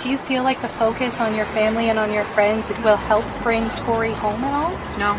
Do you feel like the focus on your family and on your friends will help bring Tori home at all? No.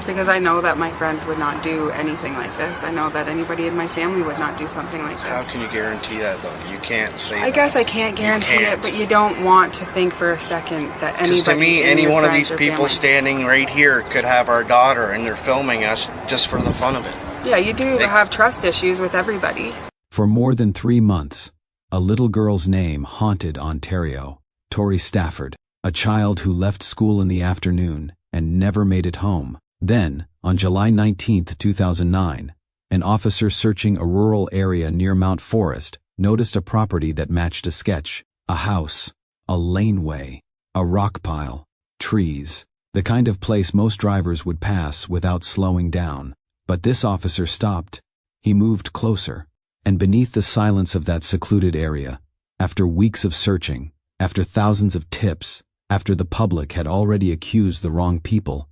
Because I know that my friends would not do anything like this. I know that anybody in my family would not do something like this. How can you guarantee that, though? You can't say that. I guess I can't guarantee it, but you don't want to think for a second that anybody. Because to me, any one of these people standing right here could have our daughter, and they're filming us just for the fun of it. Yeah, you do have trust issues with everybody. For more than 3 months, a little girl's name haunted Ontario. Tori Stafford, a child who left school in the afternoon and never made it home. Then, on July 19, 2009, an officer searching a rural area near Mount Forest noticed a property that matched a sketch: a house, a laneway, a rock pile, trees, the kind of place most drivers would pass without slowing down. But this officer stopped. He moved closer, and beneath the silence of that secluded area, after weeks of searching, after thousands of tips, after the public had already accused the wrong people,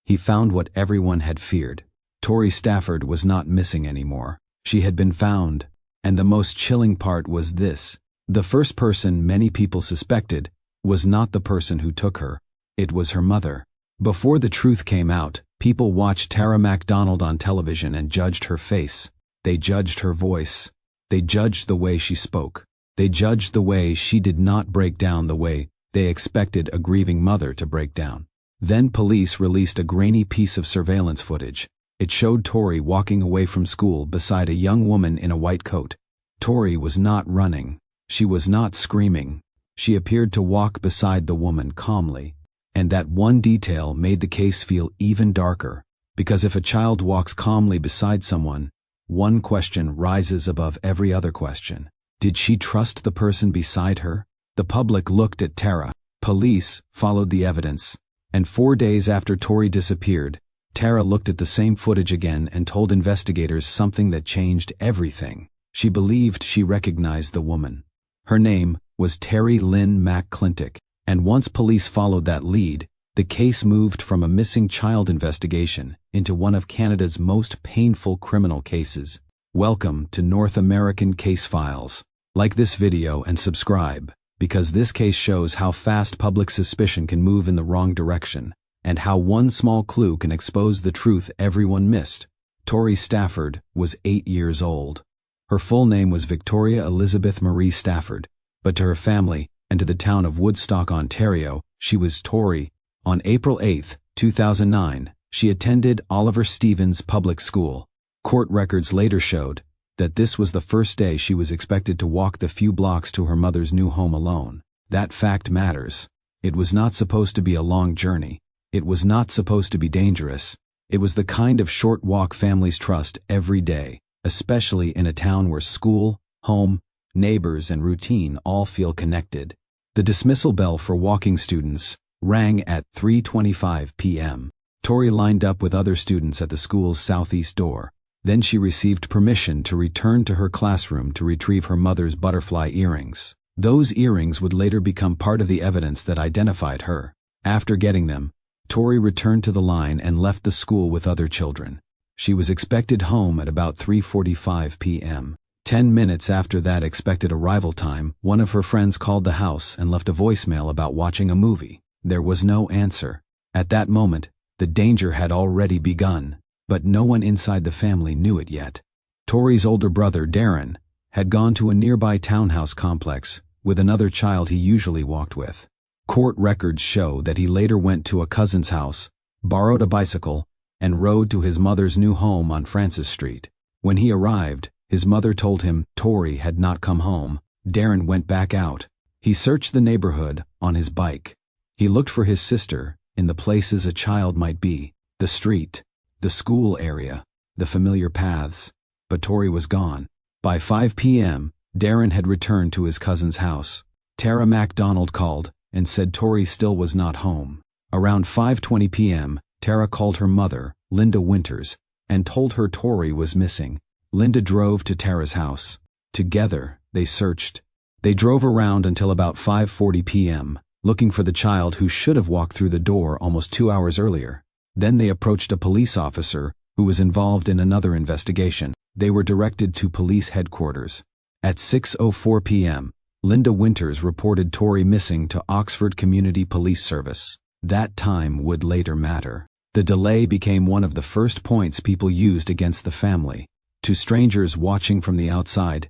he found what everyone had feared. Tori Stafford was not missing anymore. She had been found, and the most chilling part was this: the first person many people suspected was not the person who took her. It was her mother. Before the truth came out, people watched Tara McDonald on television and judged her face. They judged her voice. They judged the way she spoke. They judged the way she did not break down the way they expected a grieving mother to break down. Then police released a grainy piece of surveillance footage. It showed Tori walking away from school beside a young woman in a white coat. Tori was not running. She was not screaming. She appeared to walk beside the woman calmly. And that one detail made the case feel even darker, because if a child walks calmly beside someone, one question rises above every other question. Did she trust the person beside her? The public looked at Tara. Police followed the evidence. And 4 days after Tori disappeared, Tara looked at the same footage again and told investigators something that changed everything. She believed she recognized the woman. Her name was Terry Lynn McClintock, and once police followed that lead, the case moved from a missing child investigation into one of Canada's most painful criminal cases. Welcome to North American Case Files. Like this video and subscribe, because this case shows how fast public suspicion can move in the wrong direction, and how one small clue can expose the truth everyone missed. Tori Stafford was 8 years old. Her full name was Victoria Elizabeth Marie Stafford, but to her family and to the town of Woodstock, Ontario, she was Tori. On April 8, 2009, she attended Oliver Stevens Public School. Court records later showed that this was the first day she was expected to walk the few blocks to her mother's new home alone. That fact matters. It was not supposed to be a long journey. It was not supposed to be dangerous. It was the kind of short walk families trust every day, especially in a town where school, home, neighbors, and routine all feel connected. The dismissal bell for walking students rang at 3:25 p.m. Tori lined up with other students at the school's southeast door. Then she received permission to return to her classroom to retrieve her mother's butterfly earrings. Those earrings would later become part of the evidence that identified her. After getting them, Tori returned to the line and left the school with other children. She was expected home at about 3:45 p.m. 10 minutes after that expected arrival time, one of her friends called the house and left a voicemail about watching a movie. There was no answer. At that moment, the danger had already begun. But no one inside the family knew it yet. Tori's older brother, Darren, had gone to a nearby townhouse complex with another child he usually walked with. Court records show that he later went to a cousin's house, borrowed a bicycle, and rode to his mother's new home on Francis Street. When he arrived, his mother told him Tori had not come home. Darren went back out. He searched the neighborhood on his bike. He looked for his sister in the places a child might be: the street, the school area, the familiar paths. But Tori was gone. By 5 p.m., Darren had returned to his cousin's house. Tara McDonald called and said Tori still was not home. Around 5:20 p.m., Tara called her mother, Linda Winters, and told her Tori was missing. Linda drove to Tara's house. Together, they searched. They drove around until about 5:40 p.m., looking for the child who should have walked through the door almost 2 hours earlier. Then they approached a police officer who was involved in another investigation. They were directed to police headquarters. At 6:04 p.m., Linda Winters reported Tori missing to Oxford Community Police Service. That time would later matter. The delay became one of the first points people used against the family. To strangers watching from the outside,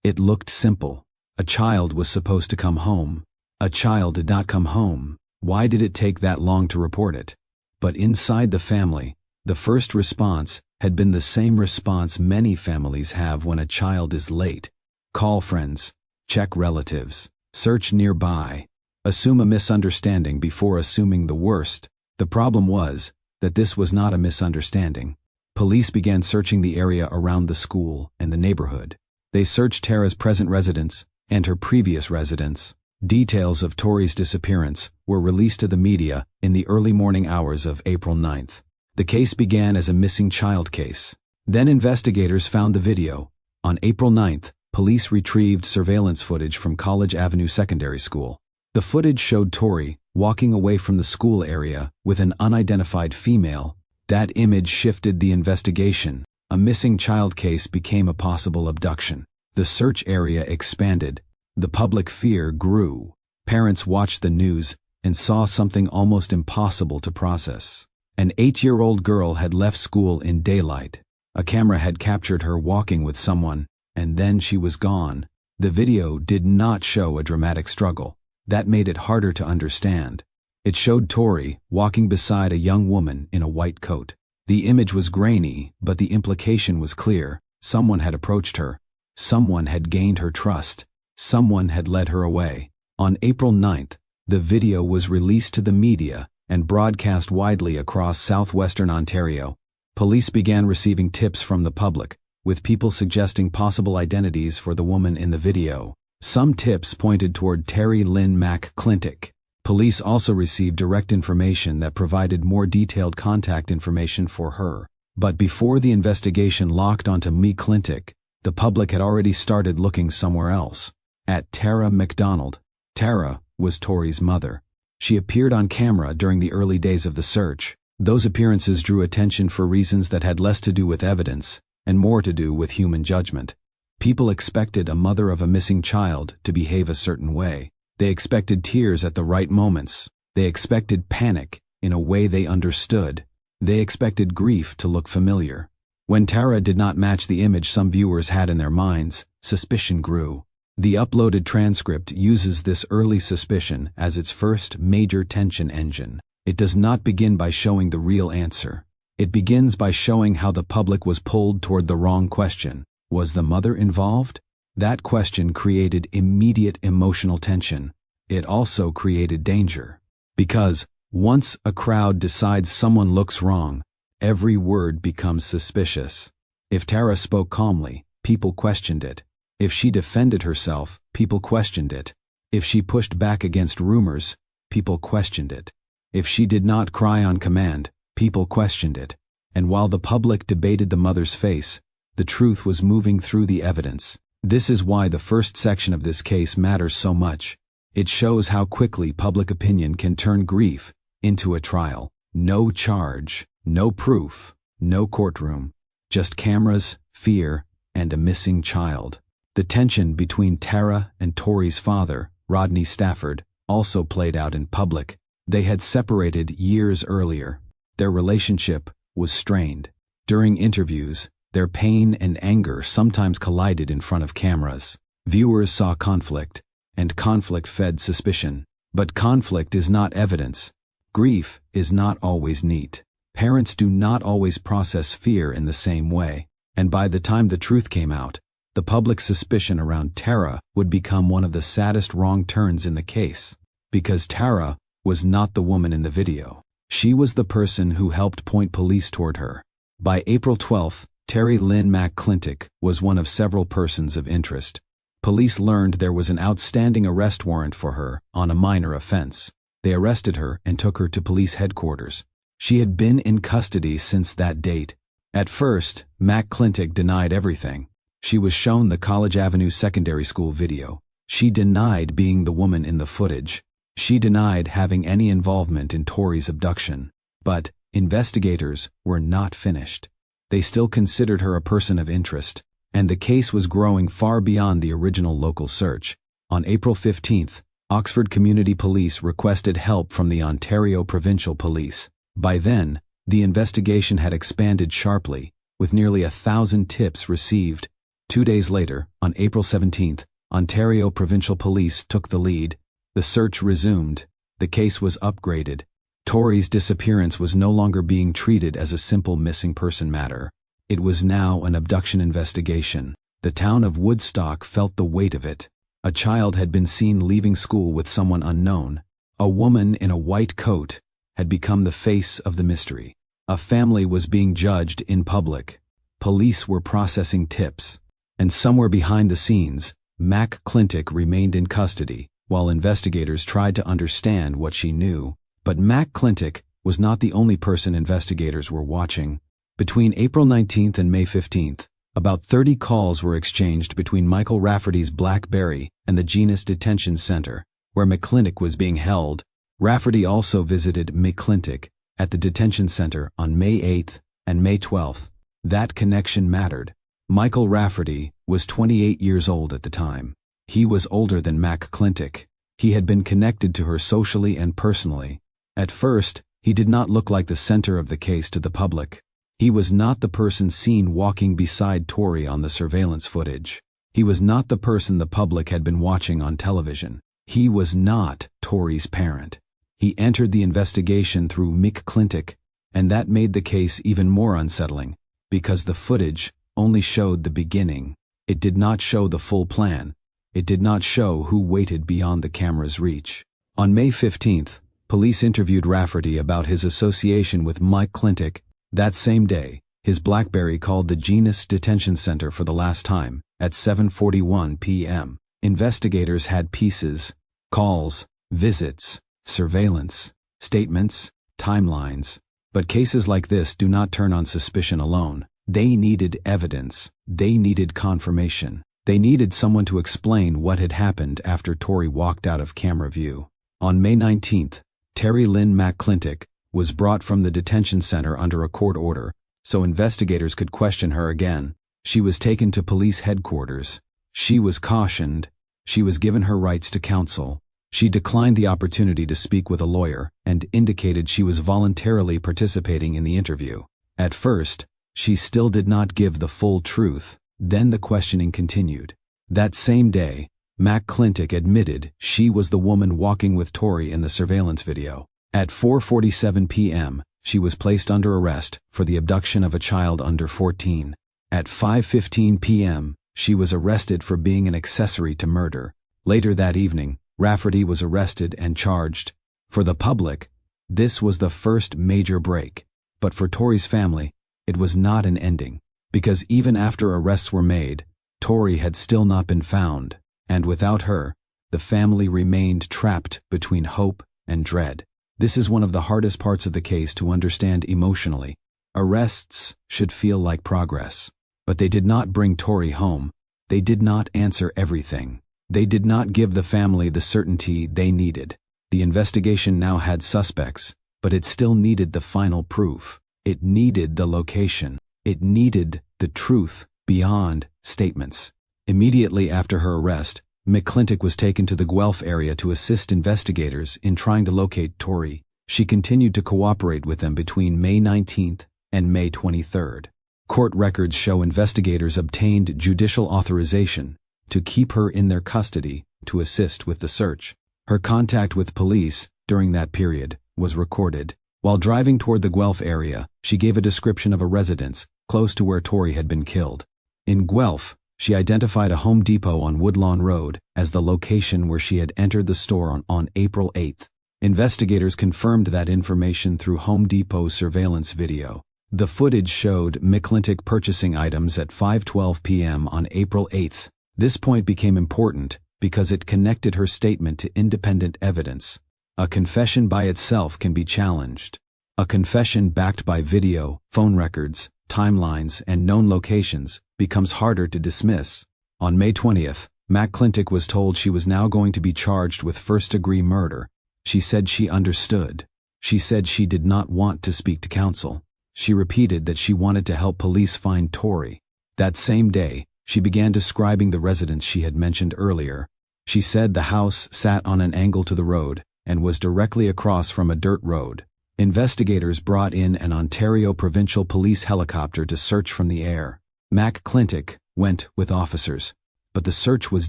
it looked simple. A child was supposed to come home. A child did not come home. Why did it take that long to report it? But inside the family, the first response had been the same response many families have when a child is late. Call friends, check relatives, search nearby, assume a misunderstanding before assuming the worst. The problem was that this was not a misunderstanding. Police began searching the area around the school and the neighborhood. They searched Tara's present residence and her previous residence. Details of Tori's disappearance were released to the media in the early morning hours of April 9th. The case began as a missing child case. Then investigators found the video. On April 9th, police retrieved surveillance footage from College Avenue Secondary School. The footage showed Tori walking away from the school area with an unidentified female. That image shifted the investigation. A missing child case became a possible abduction. The search area expanded. The public fear grew. Parents watched the news and saw something almost impossible to process. An 8-year-old girl had left school in daylight. A camera had captured her walking with someone, and then she was gone. The video did not show a dramatic struggle. That made it harder to understand. It showed Tori walking beside a young woman in a white coat. The image was grainy, but the implication was clear. Someone had approached her. Someone had gained her trust. Someone had led her away. On April 9th, the video was released to the media and broadcast widely across southwestern Ontario. Police began receiving tips from the public, with people suggesting possible identities for the woman in the video. Some tips pointed toward Terry Lynn McClintock. Police also received direct information that provided more detailed contact information for her. But before the investigation locked onto McClintock, the public had already started looking somewhere else. At Tara McDonald. Tara was Tori's mother. She appeared on camera during the early days of the search. Those appearances drew attention for reasons that had less to do with evidence and more to do with human judgment. People expected a mother of a missing child to behave a certain way. They expected tears at the right moments. They expected panic in a way they understood. They expected grief to look familiar. When Tara did not match the image some viewers had in their minds, suspicion grew. The uploaded transcript uses this early suspicion as its first major tension engine. It does not begin by showing the real answer. It begins by showing how the public was pulled toward the wrong question. Was the mother involved? That question created immediate emotional tension. It also created danger. Because once a crowd decides someone looks wrong, every word becomes suspicious. If Tara spoke calmly, people questioned it. If she defended herself, people questioned it. If she pushed back against rumors, people questioned it. If she did not cry on command, people questioned it. And while the public debated the mother's face, the truth was moving through the evidence. This is why the first section of this case matters so much. It shows how quickly public opinion can turn grief into a trial. No charge, no proof, no courtroom. Just cameras, fear, and a missing child. The tension between Tara and Tori's father, Rodney Stafford, also played out in public. They had separated years earlier. Their relationship was strained. During interviews, their pain and anger sometimes collided in front of cameras. Viewers saw conflict, and conflict fed suspicion. But conflict is not evidence. Grief is not always neat. Parents do not always process fear in the same way. And by the time the truth came out, the public suspicion around Tara would become one of the saddest wrong turns in the case. Because Tara was not the woman in the video. She was the person who helped point police toward her. By April 12th, Terry Lynn McClintock was one of several persons of interest. Police learned there was an outstanding arrest warrant for her on a minor offense. They arrested her and took her to police headquarters. She had been in custody since that date. At first, McClintock denied everything. She was shown the College Avenue Secondary School video. She denied being the woman in the footage. She denied having any involvement in Tori's abduction. But investigators were not finished. They still considered her a person of interest, and the case was growing far beyond the original local search. On April 15th, Oxford Community Police requested help from the Ontario Provincial Police. By then, the investigation had expanded sharply, with nearly 1,000 tips received. 2 days later, on April 17th, Ontario Provincial Police took the lead. The search resumed. The case was upgraded. Tori's disappearance was no longer being treated as a simple missing person matter. It was now an abduction investigation. The town of Woodstock felt the weight of it. A child had been seen leaving school with someone unknown. A woman in a white coat had become the face of the mystery. A family was being judged in public. Police were processing tips. And somewhere behind the scenes, Mac Clintock remained in custody, while investigators tried to understand what she knew. But Mac Clintock was not the only person investigators were watching. Between April 19th and May 15th, about 30 calls were exchanged between Michael Rafferty's BlackBerry and the Genus Detention Center, where McClintock was being held. Rafferty also visited McClintock at the detention center on May 8th and May 12th. That connection mattered. Michael Rafferty was 28 years old at the time. He was older than Mac Clintock. He had been connected to her socially and personally. At first, he did not look like the center of the case to the public. He was not the person seen walking beside Tori on the surveillance footage. He was not the person the public had been watching on television. He was not Tori's parent. He entered the investigation through McClintock, and that made the case even more unsettling, because the footage only showed the beginning. It did not show the full plan. It did not show who waited beyond the camera's reach. On May 15th, police interviewed Rafferty about his association with Mike Clintock. That same day, his BlackBerry called the Genus Detention Center for the last time, at 7:41 p.m. Investigators had pieces, calls, visits, surveillance, statements, timelines. But cases like this do not turn on suspicion alone. They needed evidence. They needed confirmation. They needed someone to explain what had happened after Tori walked out of camera view. On May 19th, Terry Lynn McClintock was brought from the detention center under a court order, so investigators could question her again. She was taken to police headquarters. She was cautioned. She was given her rights to counsel. She declined the opportunity to speak with a lawyer and indicated she was voluntarily participating in the interview. At first, she still did not give the full truth. Then the questioning continued. That same day, Mac Clintock admitted she was the woman walking with Tori in the surveillance video. At 4:47 p.m., she was placed under arrest for the abduction of a child under 14. At 5:15 p.m., she was arrested for being an accessory to murder. Later that evening, Rafferty was arrested and charged. For the public, this was the first major break. But for Tori's family, it was not an ending. Because even after arrests were made, Tori had still not been found. And without her, the family remained trapped between hope and dread. This is one of the hardest parts of the case to understand emotionally. Arrests should feel like progress. But they did not bring Tori home. They did not answer everything. They did not give the family the certainty they needed. The investigation now had suspects, but it still needed the final proof. It needed the location. It needed the truth beyond statements. Immediately after her arrest, McClintock was taken to the Guelph area to assist investigators in trying to locate Tori. She continued to cooperate with them between May 19th and May 23rd. Court records show investigators obtained judicial authorization to keep her in their custody to assist with the search. Her contact with police during that period was recorded. While driving toward the Guelph area, she gave a description of a residence close to where Tori had been killed. In Guelph, she identified a Home Depot on Woodlawn Road as the location where she had entered the store on April 8th. Investigators confirmed that information through Home Depot's surveillance video. The footage showed McClintock purchasing items at 5:12 p.m. on April 8th. This point became important because it connected her statement to independent evidence. A confession by itself can be challenged. A confession backed by video, phone records, timelines, and known locations becomes harder to dismiss. On May 20th, McClintock was told she was now going to be charged with first-degree murder. She said she understood. She said she did not want to speak to counsel. She repeated that she wanted to help police find Tori. That same day, she began describing the residence she had mentioned earlier. She said the house sat on an angle to the road and was directly across from a dirt road. Investigators brought in an Ontario Provincial Police helicopter to search from the air. McClintock went with officers, but the search was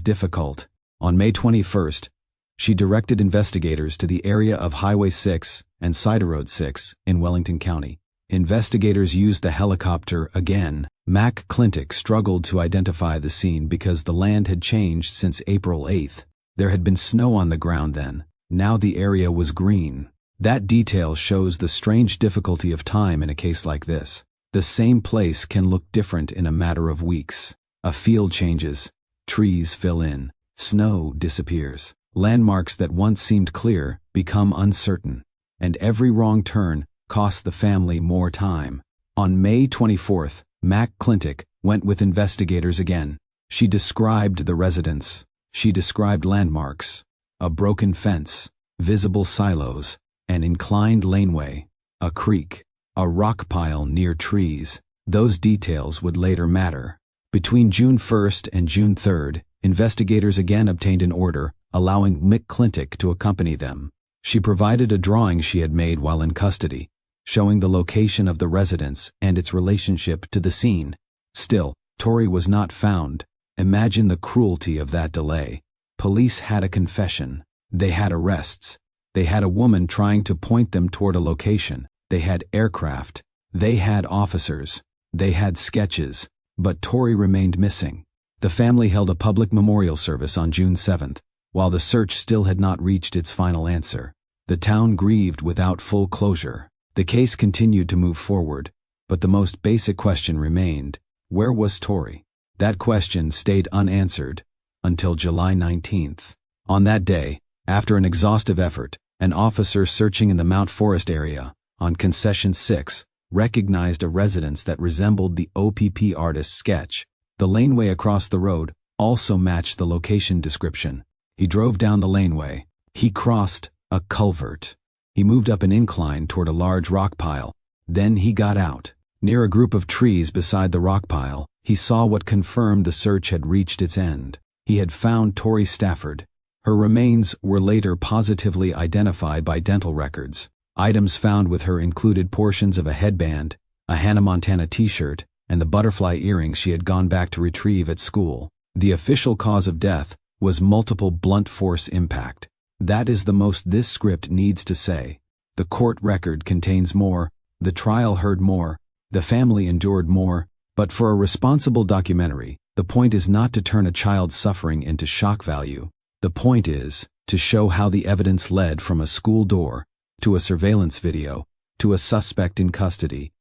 difficult. On May 21st, she directed investigators to the area of Highway 6 and Cider Road 6 in Wellington County. Investigators used the helicopter again. McClintock struggled to identify the scene because the land had changed since April 8th. There had been snow on the ground then. Now the area was green. That detail shows the strange difficulty of time in a case like this. The same place can look different in a matter of weeks. A field changes, trees fill in, snow disappears. Landmarks that once seemed clear become uncertain, and every wrong turn cost the family more time. On May 24th, McClintock went with investigators again. She described the residence. She described landmarks: a broken fence, visible silos, an inclined laneway, a creek, a rock pile near trees. Those details would later matter. Between June 1st and June 3rd, investigators again obtained an order allowing McClintock to accompany them. She provided a drawing she had made while in custody, showing the location of the residence and its relationship to the scene. Still, Tori was not found. Imagine the cruelty of that delay. Police had a confession. They had arrests. They had a woman trying to point them toward a location. They had aircraft. They had officers. They had sketches. But Tori remained missing. The family held a public memorial service on June 7th, while the search still had not reached its final answer. The town grieved without full closure. The case continued to move forward, but the most basic question remained: where was Tori? That question stayed unanswered until July 19th. On that day, after an exhaustive effort, an officer searching in the Mount Forest area on Concession 6 recognized a residence that resembled the OPP artist's sketch. The laneway across the road also matched the location description. He drove down the laneway. He crossed a culvert. He moved up an incline toward a large rock pile. Then he got out. Near a group of trees beside the rock pile, he saw what confirmed the search had reached its end. He had found Tori Stafford. Her remains were later positively identified by dental records. Items found with her included portions of a headband, a Hannah Montana t-shirt, and the butterfly earrings she had gone back to retrieve at school. The official cause of death was multiple blunt force impact. That is the most this script needs to say. The court record contains more, the trial heard more, the family endured more, but for a responsible documentary, the point is not to turn a child's suffering into shock value. The point is to show how the evidence led from a school door, to a surveillance video, to a suspect in custody,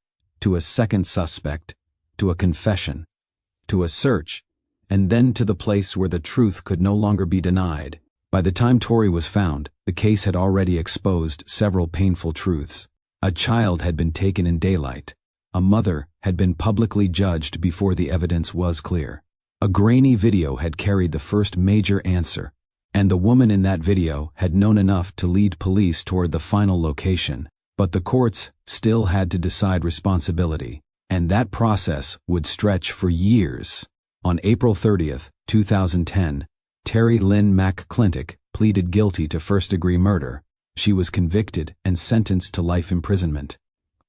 to a second suspect, to a confession, to a search, and then to the place where the truth could no longer be denied. By the time Tori was found, the case had already exposed several painful truths. A child had been taken in daylight. A mother had been publicly judged before the evidence was clear. A grainy video had carried the first major answer, and the woman in that video had known enough to lead police toward the final location. But the courts still had to decide responsibility, and that process would stretch for years. On April 30th, 2010, Terry Lynn McClintock pleaded guilty to first-degree murder. She was convicted and sentenced to life imprisonment.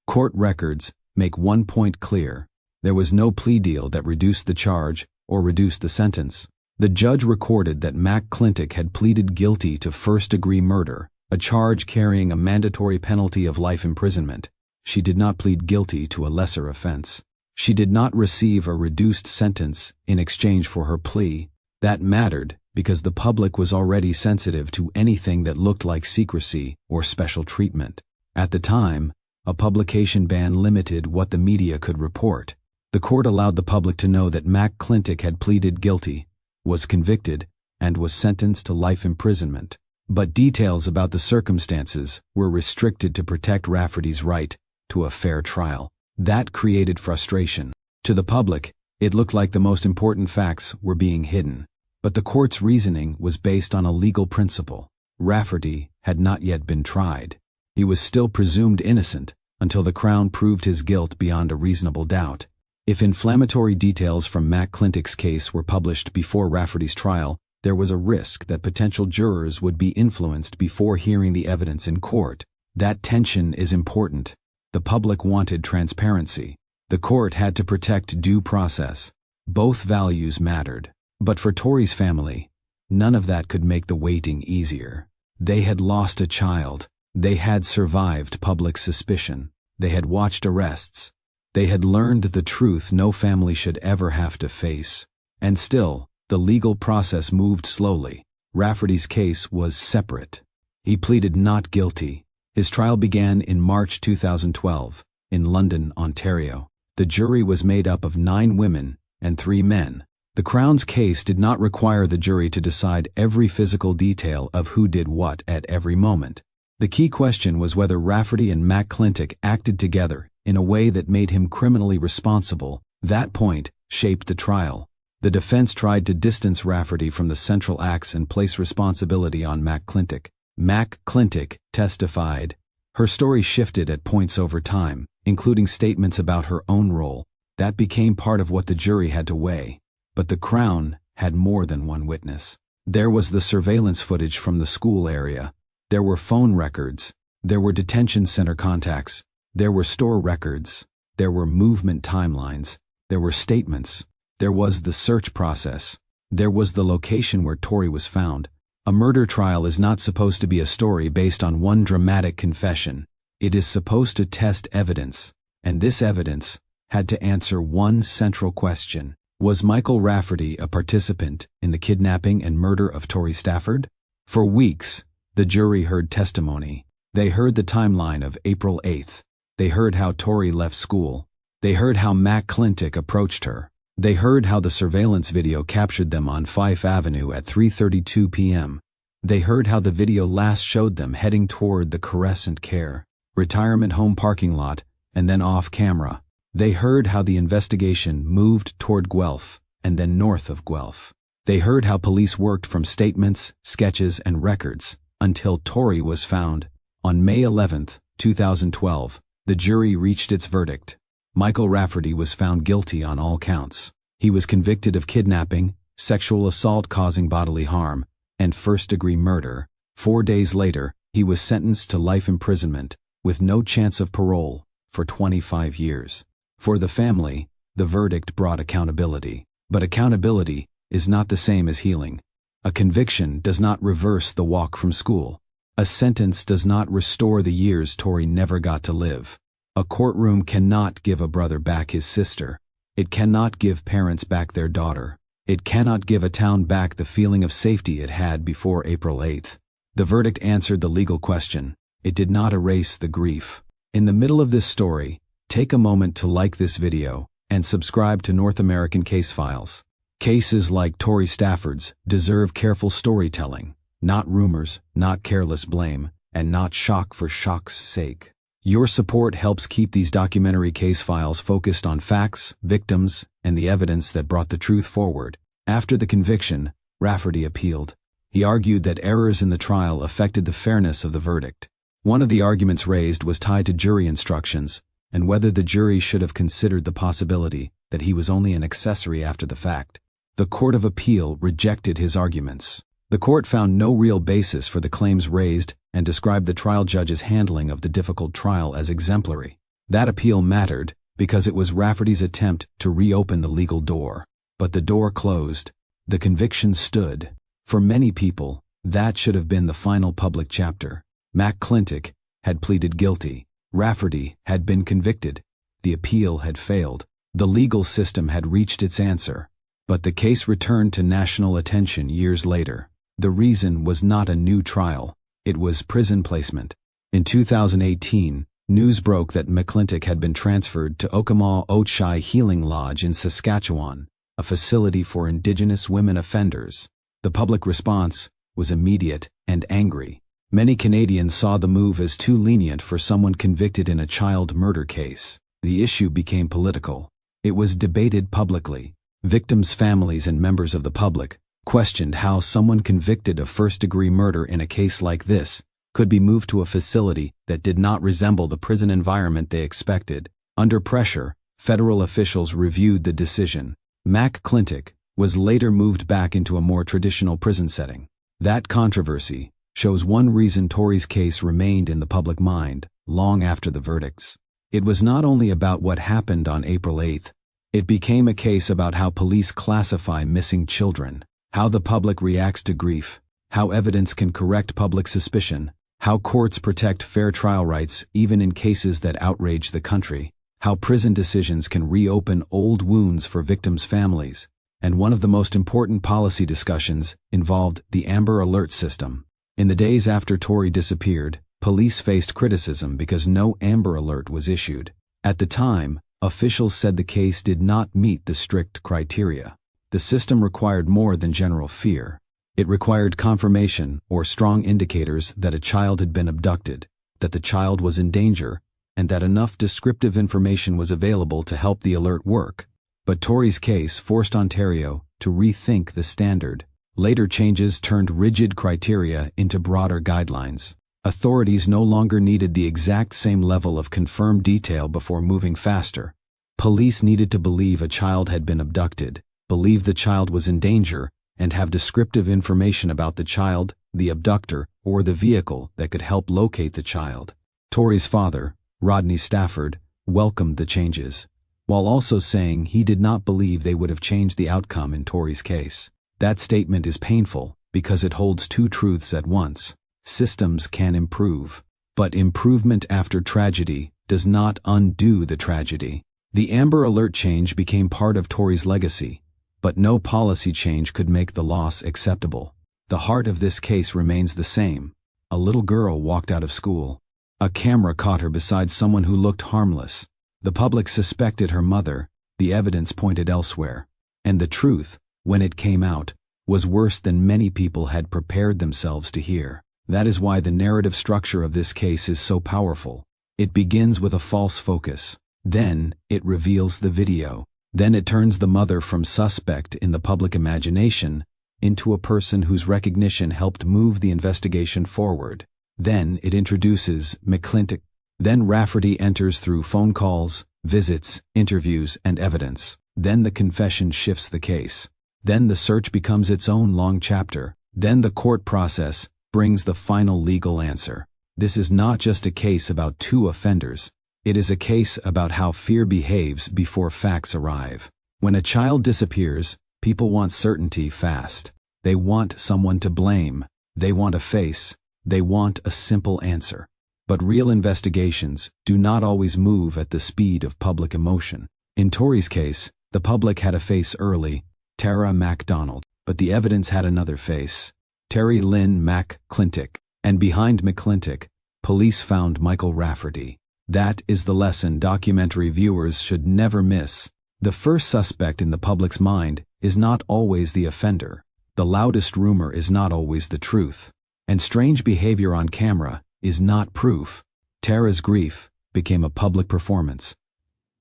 Court records make one point clear: there was no plea deal that reduced the charge or reduced the sentence. The judge recorded that McClintock had pleaded guilty to first-degree murder, a charge carrying a mandatory penalty of life imprisonment. She did not plead guilty to a lesser offense. She did not receive a reduced sentence in exchange for her plea. That mattered because the public was already sensitive to anything that looked like secrecy or special treatment. At the time, a publication ban limited what the media could report. The court allowed the public to know that McClintock had pleaded guilty, was convicted, and was sentenced to life imprisonment. But details about the circumstances were restricted to protect Rafferty's right to a fair trial. That created frustration. To the public, it looked like the most important facts were being hidden. But the court's reasoning was based on a legal principle. Rafferty had not yet been tried. He was still presumed innocent until the Crown proved his guilt beyond a reasonable doubt. If inflammatory details from McClintock's case were published before Rafferty's trial, there was a risk that potential jurors would be influenced before hearing the evidence in court. That tension is important. The public wanted transparency. The court had to protect due process. Both values mattered. But for Tori's family, none of that could make the waiting easier. They had lost a child. They had survived public suspicion. They had watched arrests. They had learned the truth no family should ever have to face. And still, the legal process moved slowly. Rafferty's case was separate. He pleaded not guilty. His trial began in March 2012, in London, Ontario. The jury was made up of 9 women and 3 men. The Crown's case did not require the jury to decide every physical detail of who did what at every moment. The key question was whether Rafferty and McClintock acted together in a way that made him criminally responsible. That point shaped the trial. The defense tried to distance Rafferty from the central acts and place responsibility on McClintock. McClintock testified. Her story shifted at points over time, including statements about her own role. That became part of what the jury had to weigh. But the Crown had more than one witness. There was the surveillance footage from the school area. There were phone records. There were detention center contacts. There were store records. There were movement timelines. There were statements. There was the search process. There was the location where Tori was found. A murder trial is not supposed to be a story based on one dramatic confession. It is supposed to test evidence. And this evidence had to answer one central question. Was Michael Rafferty a participant in the kidnapping and murder of Tori Stafford? For weeks, the jury heard testimony. They heard the timeline of April 8th. They heard how Tori left school. They heard how McClintock approached her. They heard how the surveillance video captured them on Fife Avenue at 3:32 p.m. They heard how the video last showed them heading toward the Crescent Care retirement home parking lot and then off camera. They heard how the investigation moved toward Guelph and then north of Guelph. They heard how police worked from statements, sketches, and records until Tori was found. On May 11, 2012, the jury reached its verdict. Michael Rafferty was found guilty on all counts. He was convicted of kidnapping, sexual assault causing bodily harm, and first-degree murder. 4 days later, he was sentenced to life imprisonment with no chance of parole for 25 years. For the family, the verdict brought accountability. But accountability is not the same as healing. A conviction does not reverse the walk from school. A sentence does not restore the years Tori never got to live. A courtroom cannot give a brother back his sister. It cannot give parents back their daughter. It cannot give a town back the feeling of safety it had before April 8th. The verdict answered the legal question. It did not erase the grief. In the middle of this story, take a moment to like this video and subscribe to North American Case Files. Cases like Tori Stafford's deserve careful storytelling, not rumors, not careless blame, and not shock for shock's sake. Your support helps keep these documentary case files focused on facts, victims, and the evidence that brought the truth forward. After the conviction, Rafferty appealed. He argued that errors in the trial affected the fairness of the verdict. One of the arguments raised was tied to jury instructions and whether the jury should have considered the possibility that he was only an accessory after the fact. The Court of Appeal rejected his arguments. The court found no real basis for the claims raised and described the trial judge's handling of the difficult trial as exemplary. That appeal mattered because it was Rafferty's attempt to reopen the legal door. But the door closed. The conviction stood. For many people, that should have been the final public chapter. McClintock had pleaded guilty. Rafferty had been convicted. The appeal had failed. The legal system had reached its answer. But the case returned to national attention years later. The reason was not a new trial. It was prison placement. In 2018, news broke that McClintock had been transferred to Okemos-Otchai Healing Lodge in Saskatchewan, a facility for Indigenous women offenders. The public response was immediate and angry. Many Canadians saw the move as too lenient for someone convicted in a child murder case. The issue became political. It was debated publicly. Victims' families and members of the public questioned how someone convicted of first-degree murder in a case like this could be moved to a facility that did not resemble the prison environment they expected. Under pressure, federal officials reviewed the decision. McClintock was later moved back into a more traditional prison setting. That controversy shows one reason Tori's case remained in the public mind long after the verdicts. It was not only about what happened on April 8th, it became a case about how police classify missing children, how the public reacts to grief, how evidence can correct public suspicion, how courts protect fair trial rights even in cases that outrage the country, how prison decisions can reopen old wounds for victims' families, and one of the most important policy discussions involved the Amber Alert system. In the days after Tori disappeared, police faced criticism because no Amber Alert was issued. At the time, officials said the case did not meet the strict criteria. The system required more than general fear. It required confirmation or strong indicators that a child had been abducted, that the child was in danger, and that enough descriptive information was available to help the alert work. But Tori's case forced Ontario to rethink the standard. Later changes turned rigid criteria into broader guidelines. Authorities no longer needed the exact same level of confirmed detail before moving faster. Police needed to believe a child had been abducted, believe the child was in danger, and have descriptive information about the child, the abductor, or the vehicle that could help locate the child. Tori's father, Rodney Stafford, welcomed the changes, while also saying he did not believe they would have changed the outcome in Tori's case. That statement is painful because it holds two truths at once. Systems can improve, but improvement after tragedy does not undo the tragedy. The Amber Alert change became part of Tori's legacy, but no policy change could make the loss acceptable. The heart of this case remains the same. A little girl walked out of school. A camera caught her beside someone who looked harmless. The public suspected her mother. The evidence pointed elsewhere. And the truth, when it came out, was worse than many people had prepared themselves to hear. That is why the narrative structure of this case is so powerful. It begins with a false focus. Then, it reveals the video. Then it turns the mother from suspect in the public imagination into a person whose recognition helped move the investigation forward. Then it introduces McClintock. Then Rafferty enters through phone calls, visits, interviews, and evidence. Then the confession shifts the case. Then the search becomes its own long chapter. Then the court process brings the final legal answer. This is not just a case about two offenders. It is a case about how fear behaves before facts arrive. When a child disappears, people want certainty fast. They want someone to blame. They want a face. They want a simple answer. But real investigations do not always move at the speed of public emotion. In Tori's case, the public had a face early, Tara McDonald, but the evidence had another face, Terry Lynn McClintock. And behind McClintock, police found Michael Rafferty. That is the lesson documentary viewers should never miss. The first suspect in the public's mind is not always the offender. The loudest rumor is not always the truth. And strange behavior on camera is not proof. Tara's grief became a public performance.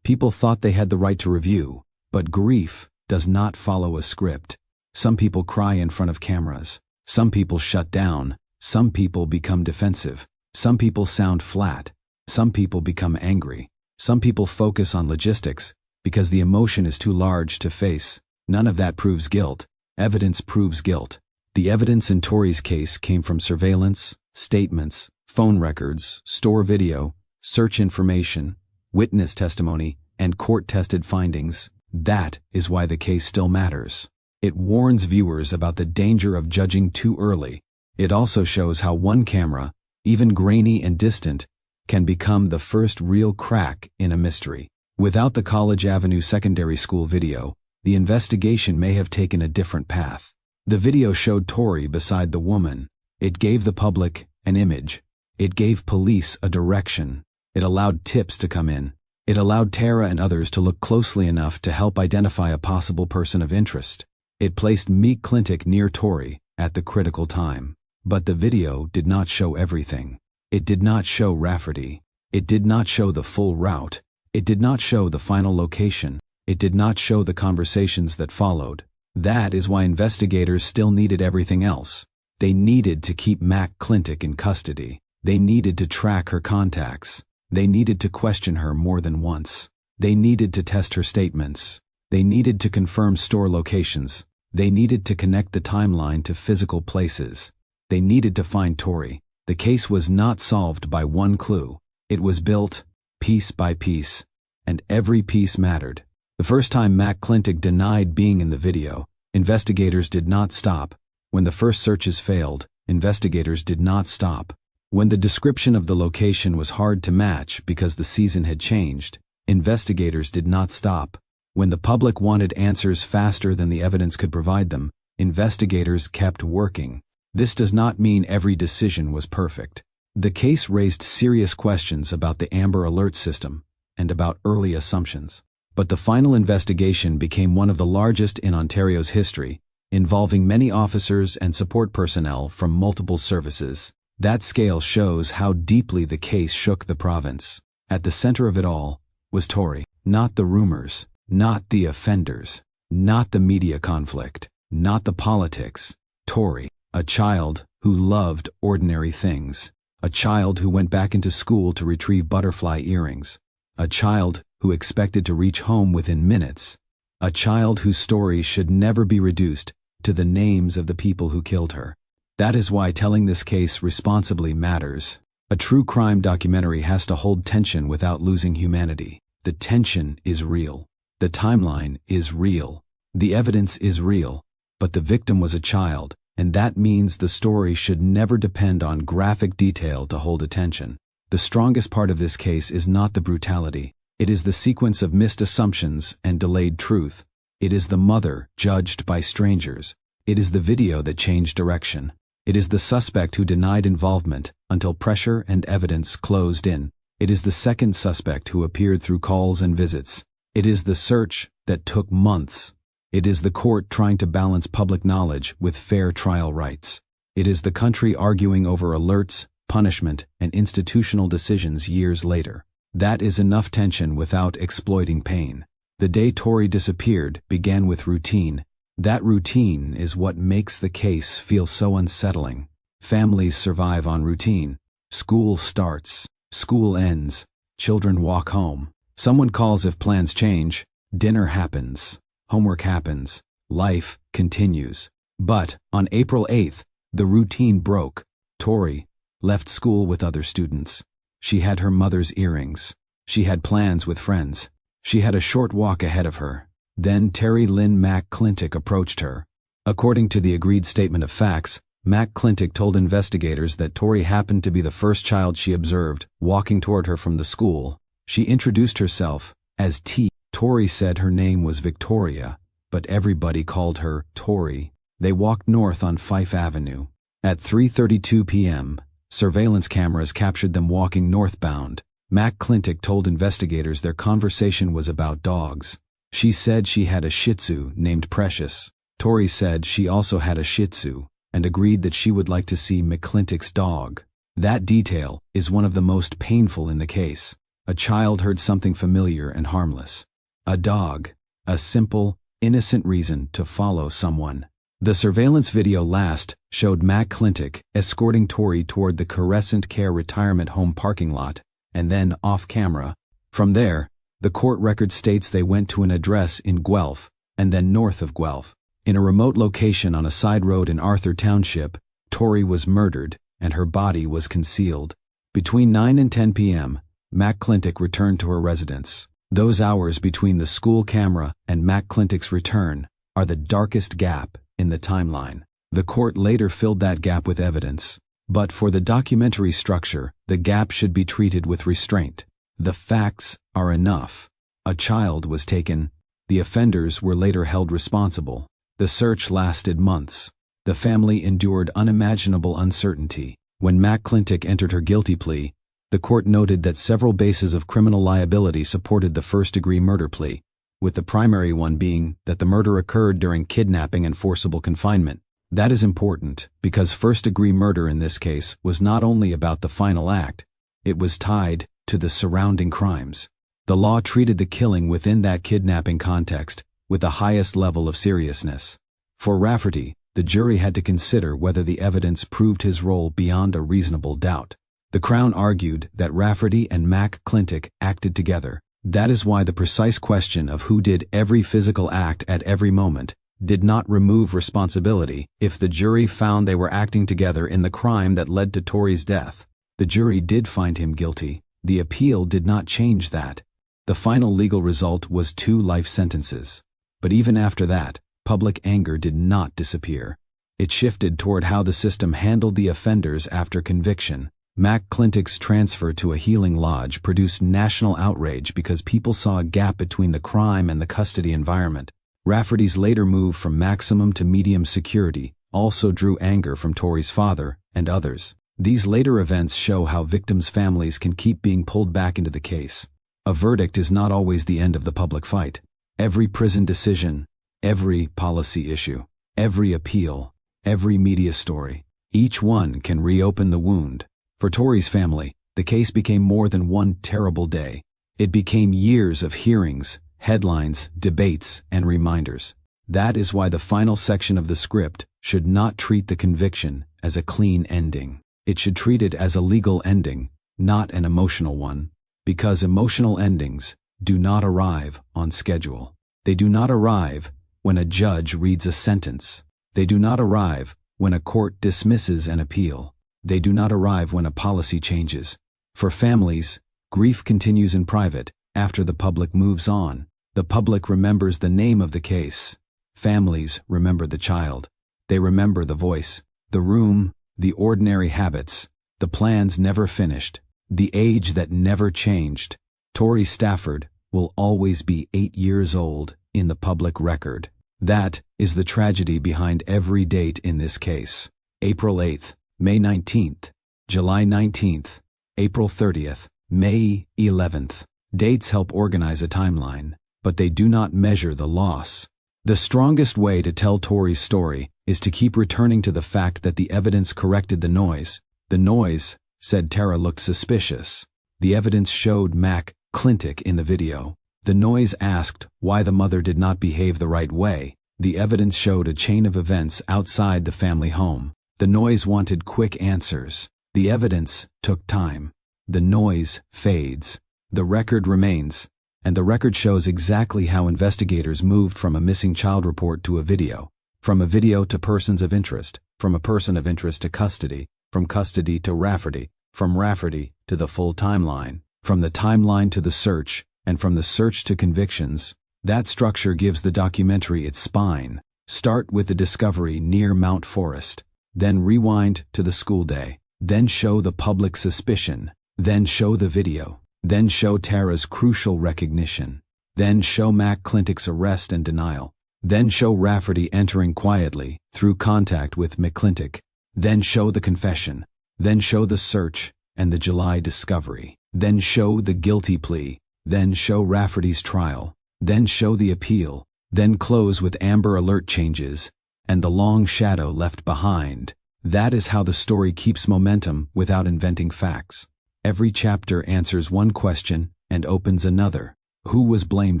People thought they had the right to review, but grief does not follow a script. Some people cry in front of cameras. Some people shut down. Some people become defensive. Some people sound flat. Some people become angry. Some people focus on logistics because the emotion is too large to face. None of that proves guilt. Evidence proves guilt. The evidence in Tori's case came from surveillance, statements, phone records, store video, search information, witness testimony, and court-tested findings. That is why the case still matters. It warns viewers about the danger of judging too early. It also shows how one camera, even grainy and distant, can become the first real crack in a mystery. Without the College Avenue Secondary School video, the investigation may have taken a different path. The video showed Tori beside the woman. It gave the public an image. It gave police a direction. It allowed tips to come in. It allowed Tara and others to look closely enough to help identify a possible person of interest. It placed McClintock near Tori at the critical time. But the video did not show everything. It did not show Rafferty. It did not show the full route. It did not show the final location. It did not show the conversations that followed. That is why investigators still needed everything else. They needed to keep McClintock in custody. They needed to track her contacts. They needed to question her more than once. They needed to test her statements. They needed to confirm store locations. They needed to connect the timeline to physical places. They needed to find Tori. The case was not solved by one clue. It was built piece by piece, and every piece mattered. The first time McClintock denied being in the video, investigators did not stop. When the first searches failed, investigators did not stop. When the description of the location was hard to match because the season had changed, investigators did not stop. When the public wanted answers faster than the evidence could provide them, investigators kept working. This does not mean every decision was perfect. The case raised serious questions about the Amber Alert system and about early assumptions. But the final investigation became one of the largest in Ontario's history, involving many officers and support personnel from multiple services. That scale shows how deeply the case shook the province. At the center of it all was Tori, not the rumors, not the offenders, not the media conflict, not the politics. Tori, a child who loved ordinary things, a child who went back into school to retrieve butterfly earrings, a child who expected to reach home within minutes, a child whose story should never be reduced to the names of the people who killed her. That is why telling this case responsibly matters. A true crime documentary has to hold tension without losing humanity. The tension is real. The timeline is real. The evidence is real. But the victim was a child, and that means the story should never depend on graphic detail to hold attention. The strongest part of this case is not the brutality. It is the sequence of missed assumptions and delayed truth. It is the mother judged by strangers. It is the video that changed direction. It is the suspect who denied involvement until pressure and evidence closed in. It is the second suspect who appeared through calls and visits. It is the search that took months. It is the court trying to balance public knowledge with fair trial rights. It is the country arguing over alerts, punishment, and institutional decisions years later. That is enough tension without exploiting pain. The day Tori disappeared began with routine. That routine is what makes the case feel so unsettling. Families survive on routine. School starts. School ends. Children walk home. Someone calls if plans change. Dinner happens. Homework happens. Life continues. But on April 8th, the routine broke. Tori left school with other students. She had her mother's earrings. She had plans with friends. She had a short walk ahead of her. Then Terry Lynn McClintock approached her. According to the agreed statement of facts, McClintock told investigators that Tori happened to be the first child she observed walking toward her from the school. She introduced herself as T. Tori said her name was Victoria, but everybody called her Tori. They walked north on Fife Avenue. At 3:32 p.m., surveillance cameras captured them walking northbound. McClintock told investigators their conversation was about dogs. She said she had a Shih Tzu named Precious. Tori said she also had a Shih Tzu and agreed that she would like to see McClintock's dog. That detail is one of the most painful in the case. A child heard something familiar and harmless. A dog. A simple, innocent reason to follow someone. The surveillance video last showed McClintock escorting Tori toward the Crescent Care retirement home parking lot, and then off camera. From there, the court record states they went to an address in Guelph, and then north of Guelph. In a remote location on a side road in Arthur Township, Tori was murdered, and her body was concealed. Between 9 and 10 p.m., McClintock returned to her residence. Those hours between the school camera and McClintock's return are the darkest gap in the timeline. The court later filled that gap with evidence. But for the documentary structure, the gap should be treated with restraint. The facts are enough. A child was taken. The offenders were later held responsible. The search lasted months. The family endured unimaginable uncertainty. When McClintock entered her guilty plea, the court noted that several bases of criminal liability supported the first-degree murder plea, with the primary one being that the murder occurred during kidnapping and forcible confinement. That is important because first-degree murder in this case was not only about the final act, it was tied to the surrounding crimes. The law treated the killing within that kidnapping context with the highest level of seriousness. For Rafferty, the jury had to consider whether the evidence proved his role beyond a reasonable doubt. The Crown argued that Rafferty and McClintock acted together. That is why the precise question of who did every physical act at every moment did not remove responsibility if the jury found they were acting together in the crime that led to Tori's death. The jury did find him guilty. The appeal did not change that. The final legal result was 2 life sentences. But even after that, public anger did not disappear. It shifted toward how the system handled the offenders after conviction. McClintock's transfer to a healing lodge produced national outrage because people saw a gap between the crime and the custody environment. Rafferty's later move from maximum to medium security also drew anger from Tori's father and others. These later events show how victims' families can keep being pulled back into the case. A verdict is not always the end of the public fight. Every prison decision, every policy issue, every appeal, every media story, each one can reopen the wound. For Tori's family, the case became more than one terrible day. It became years of hearings, headlines, debates, and reminders. That is why the final section of the script should not treat the conviction as a clean ending. It should treat it as a legal ending, not an emotional one, because emotional endings do not arrive on schedule. They do not arrive when a judge reads a sentence. They do not arrive when a court dismisses an appeal. They do not arrive when a policy changes. For families, grief continues in private after the public moves on. The public remembers the name of the case. Families remember the child. They remember the voice, the room, the ordinary habits, the plans never finished, the age that never changed. Tori Stafford will always be 8 years old in the public record. That is the tragedy behind every date in this case. April 8th, May 19th, July 19th, April 30th, May 11th. Dates help organize a timeline, but they do not measure the loss. The strongest way to tell Tori's story is to keep returning to the fact that the evidence corrected the noise. The noise said Tara looked suspicious. The evidence showed McClintock in the video. The noise asked why the mother did not behave the right way. The evidence showed a chain of events outside the family home. The noise wanted quick answers. The evidence took time. The noise fades. The record remains. And the record shows exactly how investigators moved from a missing child report to a video, from a video to persons of interest, from a person of interest to custody, from custody to Rafferty, from Rafferty to the full timeline, from the timeline to the search, and from the search to convictions. That structure gives the documentary its spine. Start with the discovery near Mount Forest, then rewind to the school day, then show the public suspicion, then show the video. Then show Tara's crucial recognition. Then show McClintock's arrest and denial. Then show Rafferty entering quietly through contact with McClintock. Then show the confession. Then show the search and the July discovery. Then show the guilty plea. Then show Rafferty's trial. Then show the appeal. Then close with Amber Alert changes and the long shadow left behind. That is how the story keeps momentum without inventing facts. Every chapter answers one question and opens another. Who was blamed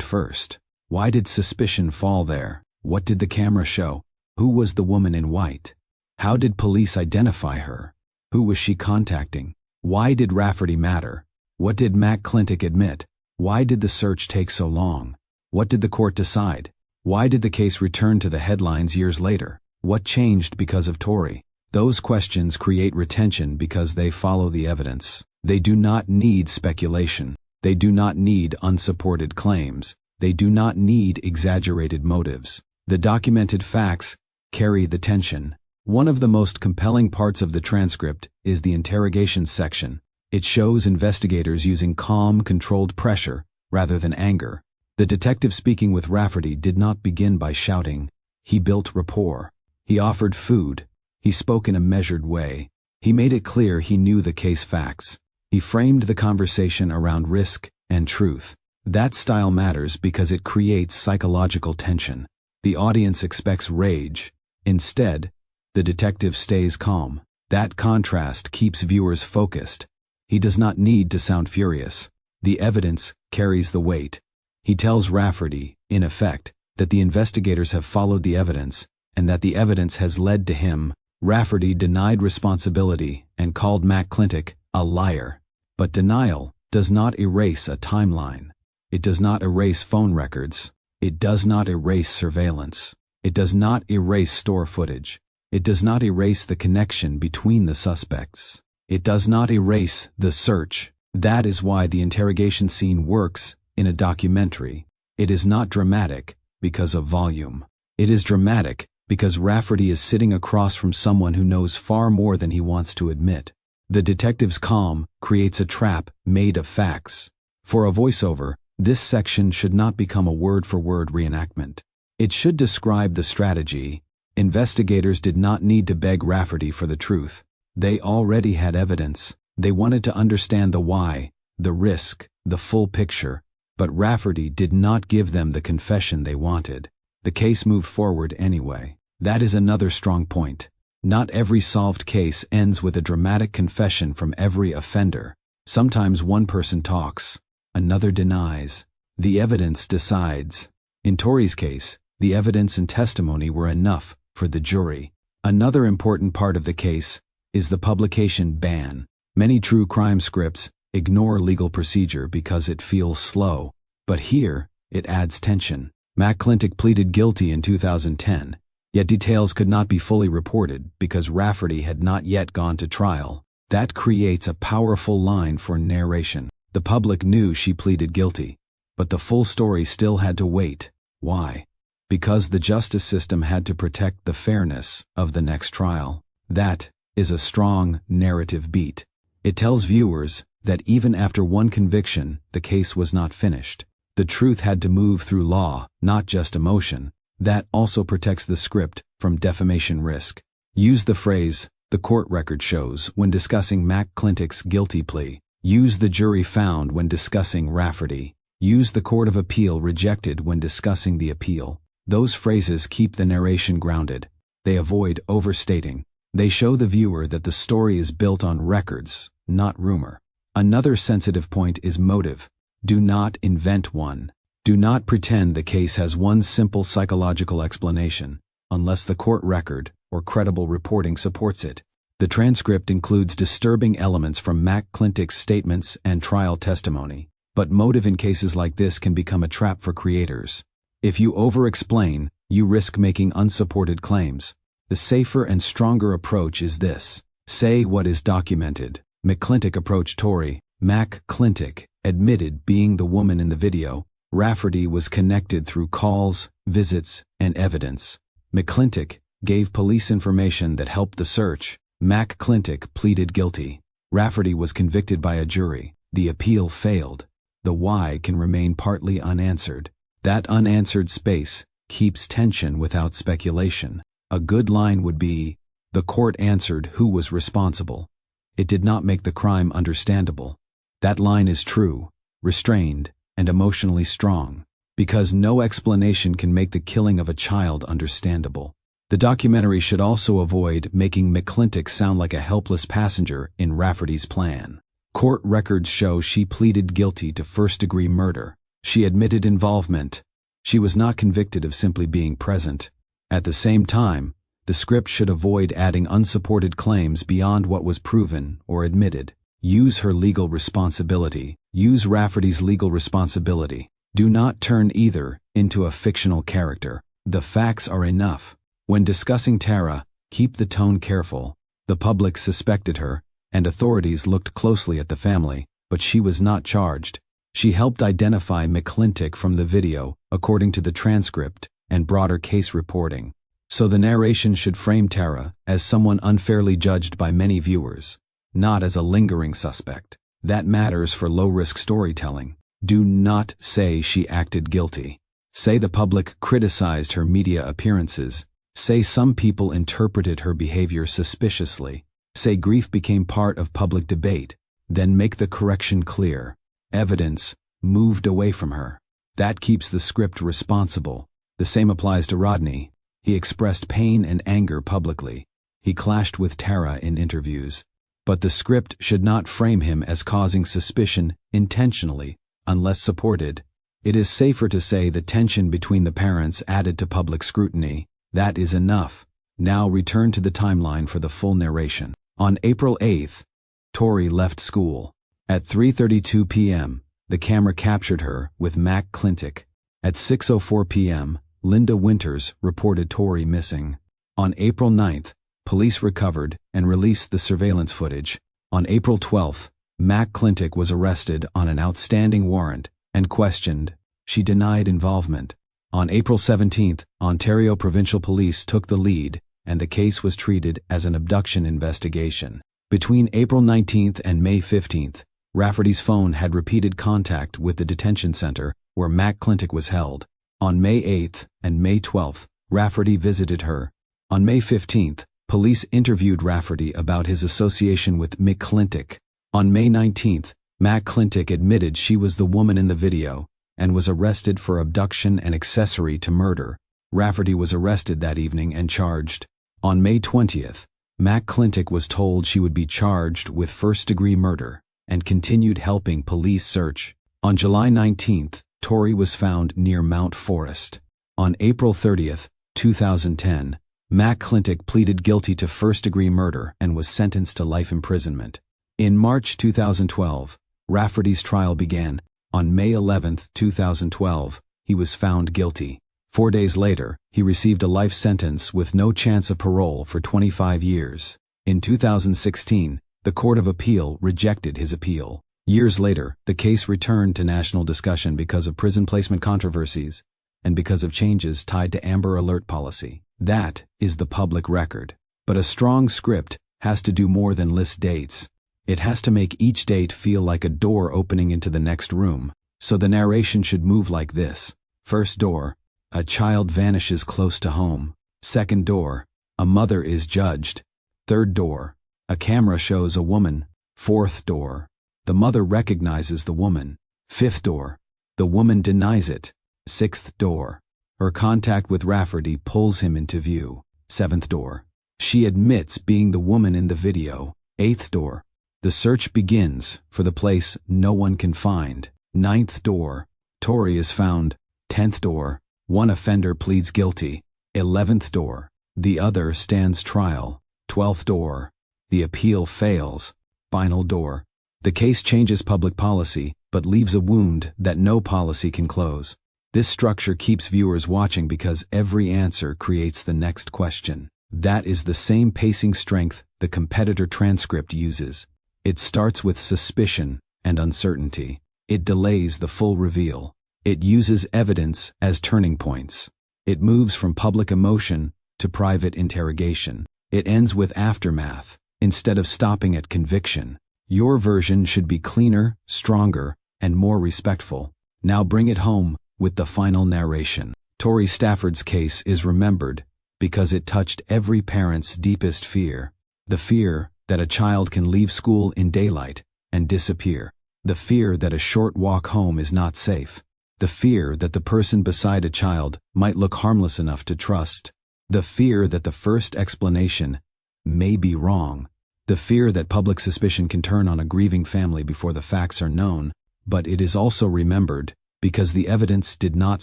first? Why did suspicion fall there? What did the camera show? Who was the woman in white? How did police identify her? Who was she contacting? Why did Rafferty matter? What did McClintock admit? Why did the search take so long? What did the court decide? Why did the case return to the headlines years later? What changed because of Tori? Those questions create retention because they follow the evidence. They do not need speculation. They do not need unsupported claims. They do not need exaggerated motives. The documented facts carry the tension. One of the most compelling parts of the transcript is the interrogation section. It shows investigators using calm, controlled pressure rather than anger. The detective speaking with Rafferty did not begin by shouting. He built rapport. He offered food. He spoke in a measured way. He made it clear he knew the case facts. He framed the conversation around risk and truth. That style matters because it creates psychological tension. The audience expects rage. Instead, the detective stays calm. That contrast keeps viewers focused. He does not need to sound furious. The evidence carries the weight. He tells Rafferty, in effect, that the investigators have followed the evidence and that the evidence has led to him. Rafferty denied responsibility and called McClintock a liar. But denial does not erase a timeline. It does not erase phone records. It does not erase surveillance. It does not erase store footage. It does not erase the connection between the suspects. It does not erase the search. That is why the interrogation scene works in a documentary. It is not dramatic because of volume. It is dramatic because Rafferty is sitting across from someone who knows far more than he wants to admit. The detective's calm creates a trap made of facts. For a voiceover, this section should not become a word-for-word reenactment. It should describe the strategy. Investigators did not need to beg Rafferty for the truth. They already had evidence. They wanted to understand the why, the risk, the full picture. But Rafferty did not give them the confession they wanted. The case moved forward anyway. That is another strong point. Not every solved case ends with a dramatic confession from every offender. Sometimes one person talks, another denies. The evidence decides. In Tori's case, the evidence and testimony were enough for the jury. Another important part of the case is the publication ban. Many true crime scripts ignore legal procedure because it feels slow, but here it adds tension. McClintock pleaded guilty in 2010, yet details could not be fully reported because Rafferty had not yet gone to trial. That creates a powerful line for narration. The public knew she pleaded guilty, but the full story still had to wait. Why? Because the justice system had to protect the fairness of the next trial. That is a strong narrative beat. It tells viewers that even after one conviction, the case was not finished. The truth had to move through law, not just emotion. That also protects the script from defamation risk. Use the phrase, "the court record shows," when discussing McClintock's guilty plea. Use "the jury found" when discussing Rafferty. Use "the court of appeal rejected" when discussing the appeal. Those phrases keep the narration grounded. They avoid overstating. They show the viewer that the story is built on records, not rumor. Another sensitive point is motive. Do not invent one. Do not pretend the case has one simple psychological explanation, unless the court record or credible reporting supports it. The transcript includes disturbing elements from McClintock's statements and trial testimony, but motive in cases like this can become a trap for creators. If you over-explain, you risk making unsupported claims. The safer and stronger approach is this. Say what is documented. McClintock approached Tori. McClintock admitted being the woman in the video. Rafferty was connected through calls, visits, and evidence. McClintock gave police information that helped the search. McClintock pleaded guilty. Rafferty was convicted by a jury. The appeal failed. The why can remain partly unanswered. That unanswered space keeps tension without speculation. A good line would be, "The court answered who was responsible. It did not make the crime understandable." That line is true, restrained, and emotionally strong, because no explanation can make the killing of a child understandable. The documentary should also avoid making McClintock sound like a helpless passenger in Rafferty's plan. Court records show she pleaded guilty to first-degree murder. She admitted involvement. She was not convicted of simply being present. At the same time, the script should avoid adding unsupported claims beyond what was proven or admitted. Use her legal responsibility. Use Rafferty's legal responsibility. Do not turn either into a fictional character. The facts are enough. When discussing Tara, keep the tone careful. The public suspected her, and authorities looked closely at the family, but she was not charged. She helped identify McClintock from the video, according to the transcript and broader case reporting. So the narration should frame Tara as someone unfairly judged by many viewers, not as a lingering suspect. That matters for low-risk storytelling. Do not say she acted guilty. Say the public criticized her media appearances. Say some people interpreted her behavior suspiciously. Say grief became part of public debate. Then make the correction clear. Evidence moved away from her. That keeps the script responsible. The same applies to Rodney. He expressed pain and anger publicly. He clashed with Tara in interviews. But the script should not frame him as causing suspicion intentionally, unless supported. It is safer to say the tension between the parents added to public scrutiny. That is enough. Now return to the timeline for the full narration. On April 8th, Tori left school. At 3:32 p.m., the camera captured her with Mac Clintic. At 6:04 p.m., Linda Winters reported Tori missing. On April 9th, police recovered and released the surveillance footage. On April 12th, Mac Clintic was arrested on an outstanding warrant and questioned. She denied involvement. On April 17th, Ontario Provincial Police took the lead, and the case was treated as an abduction investigation. Between April 19th and May 15th, Rafferty's phone had repeated contact with the detention center where Mac Clintic was held. On May 8th and May 12th, Rafferty visited her. On May 15th, police interviewed Rafferty about his association with McClintic. On May 19th, Mac Clintic admitted she was the woman in the video and was arrested for abduction and accessory to murder. Rafferty was arrested that evening and charged. On May 20th, Mac Clintic was told she would be charged with first-degree murder and continued helping police search. On July 19th, Tori was found near Mount Forest. On April 30th, 2010, Mac Clintic pleaded guilty to first-degree murder and was sentenced to life imprisonment. In March 2012, Rafferty's trial began. On May 11, 2012, he was found guilty. 4 days later, he received a life sentence with no chance of parole for 25 years. In 2016, the Court of Appeal rejected his appeal. Years later, the case returned to national discussion because of prison placement controversies and because of changes tied to Amber Alert policy. That is the public record. But a strong script has to do more than list dates. It has to make each date feel like a door opening into the next room. So the narration should move like this. First door, a child vanishes close to home. Second door, a mother is judged. Third door, a camera shows a woman. Fourth door, the mother recognizes the woman. Fifth door, the woman denies it. Sixth door, her contact with Rafferty pulls him into view. Seventh door, she admits being the woman in the video. Eighth door, the search begins for the place no one can find. Ninth door, Tori is found. 10th door, one offender pleads guilty. 11th door, the other stands trial. 12th door, the appeal fails. Final door, the case changes public policy but leaves a wound that no policy can close. This structure keeps viewers watching because every answer creates the next question. That is the same pacing strength the competitor transcript uses. It starts with suspicion and uncertainty. It delays the full reveal. It uses evidence as turning points. It moves from public emotion to private interrogation. It ends with aftermath instead of stopping at conviction. Your version should be cleaner, stronger, and more respectful. Now bring it home with the final narration. Tori Stafford's case is remembered because it touched every parent's deepest fear. The fear that a child can leave school in daylight and disappear. The fear that a short walk home is not safe. The fear that the person beside a child might look harmless enough to trust. The fear that the first explanation may be wrong. The fear that public suspicion can turn on a grieving family before the facts are known. But it is also remembered because the evidence did not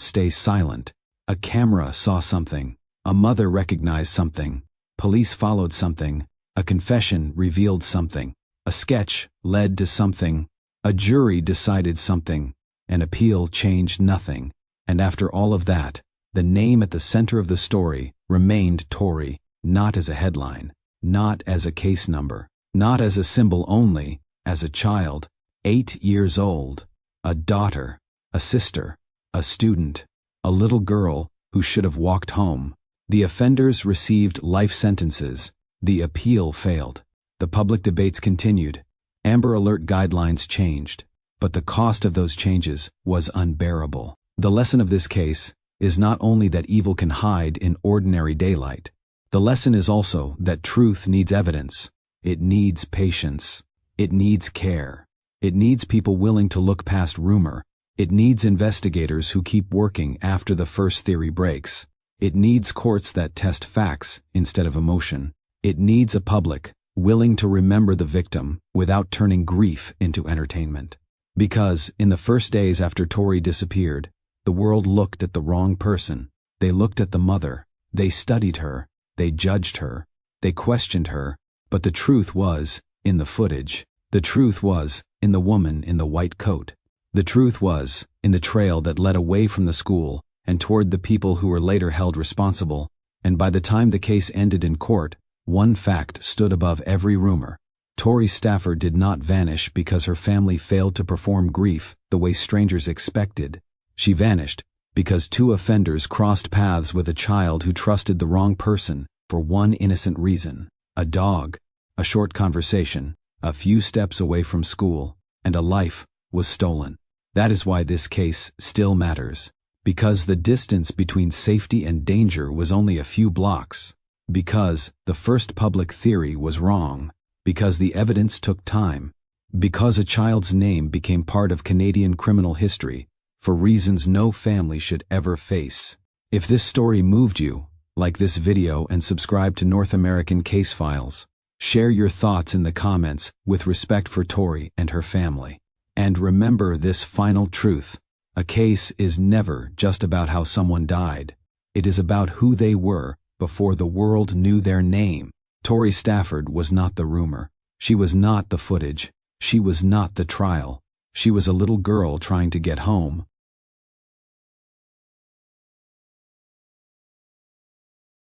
stay silent. A camera saw something. A mother recognized something. Police followed something. A confession revealed something. A sketch led to something. A jury decided something. An appeal changed nothing. And after all of that, the name at the center of the story remained Tori, not as a headline, not as a case number, not as a symbol only, as a child, 8 years old, a daughter, a sister, a student, a little girl who should have walked home. The offenders received life sentences. The appeal failed. The public debates continued. Amber Alert guidelines changed, but the cost of those changes was unbearable. The lesson of this case is not only that evil can hide in ordinary daylight. The lesson is also that truth needs evidence. It needs patience. It needs care. It needs people willing to look past rumor. It needs investigators who keep working after the first theory breaks. It needs courts that test facts instead of emotion. It needs a public willing to remember the victim without turning grief into entertainment. Because in the first days after Tori disappeared, the world looked at the wrong person. They looked at the mother. They studied her. They judged her. They questioned her. But the truth was in the footage. The truth was in the woman in the white coat. The truth was in the trail that led away from the school and toward the people who were later held responsible, and by the time the case ended in court, one fact stood above every rumor. Tori Stafford did not vanish because her family failed to perform grief the way strangers expected. She vanished because two offenders crossed paths with a child who trusted the wrong person for one innocent reason: a dog, a short conversation, a few steps away from school, and a life was stolen. That is why this case still matters. Because the distance between safety and danger was only a few blocks. Because the first public theory was wrong. Because the evidence took time. Because a child's name became part of Canadian criminal history for reasons no family should ever face. If this story moved you, like this video and subscribe to North American Case Files. Share your thoughts in the comments with respect for Tori and her family. And remember this final truth: a case is never just about how someone died. It is about who they were before the world knew their name. Tori Stafford was not the rumor. She was not the footage. She was not the trial. She was a little girl trying to get home,